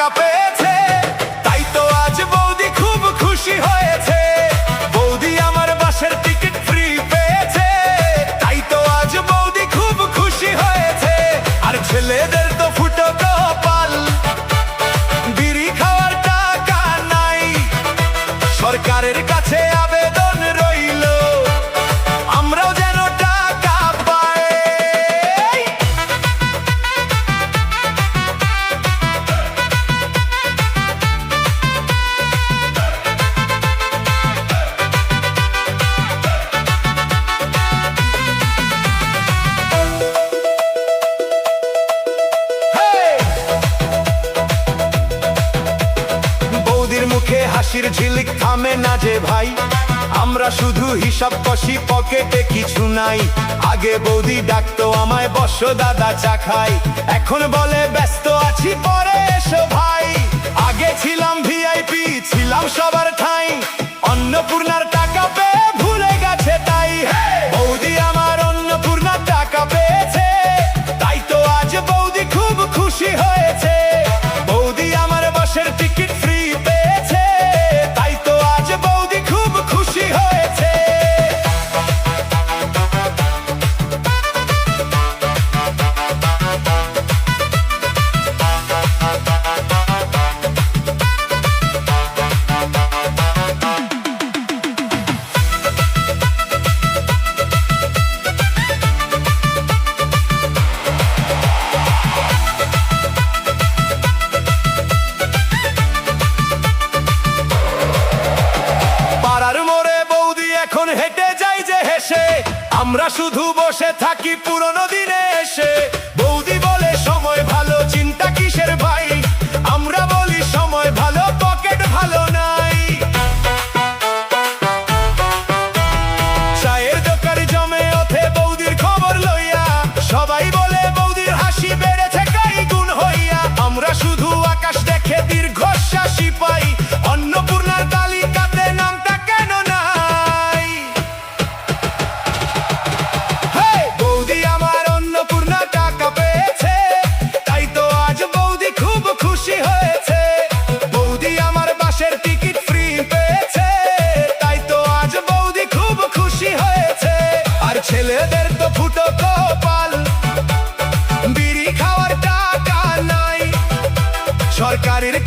টাকা পেয়েছে, তাই তো আজ বৌদি খুব খুশি হয়েছে। বৌদি আমার বাসের টিকিট ফ্রি পেয়েছে, তাই তো আজ বৌদি খুব খুশি হয়েছে। আর ছেলেদের তো ফুটো কপাল, বিড়ি খাওয়ার টাকা নাই। সরকারের কাছে আবেদন রইল, আমরাও যেন টাকা পাই। বৌদির মুখে হাসির ঝিলিক থামে না যে ভাই, আমরা শুধু হিসাব কষি, পকেটে কিছু নাই। আগে বৌদি ডাকতো আমায়, বসো দাদা চা খাই। এখন বলে ব্যস্ত আছি, পরে এসো ভাই। আগে ছিলাম ভিআইপি, ছিলাম সবার ঠাই। অন্নপূর্ণার টাকা পেয়ে ভুলে গেছে তাই। বৌদি আমার অন্নপূর্ণার টাকা পেয়েছে, তাই তো আজ বৌদি খুব খুশি হয়েছে। বৌদি আমার বাসের টিকিট ফ্রি পেয়েছে, তাই তো আজ বৌদি খুব খুশি হয়েছে। পাড়ার মোড়ে বৌদি এখন হেঁটে যাই যে হেসে, আমরা শুধু বসে থাকি পুরনো দিনে এসে। বৌদি বলে সময় ভালো, চিন্তা কিসের ভাই। আমরা বলি সময় ভালো, পকেট ভালো নাই। চায়ের দোকান জমে ওঠে বৌদির খবর লইয়া, সবাই বলে বৌদির হাসি বেড়েছে কই গুণ হইয়া। আমরা শুধু আকাশ দেখে দীর্ঘশ্বাসী পাই, অন্নপূর্ণার তালিকাতে নামটা কেন নাই। বৌদি আমার অন্নপূর্ণা টাকা পেয়েছে, তাই তো আজ বৌদি খুব খুশি হয়েছে। বৌদি আমার বাসের টিকিট ফ্রি পেয়েছে, তাই তো আজ বৌদি খুব খুশি হয়েছে। আর ছেলেদের তো ফুটো কপাল, বিড়ি খাওয়ার টাকা নাই। সরকারের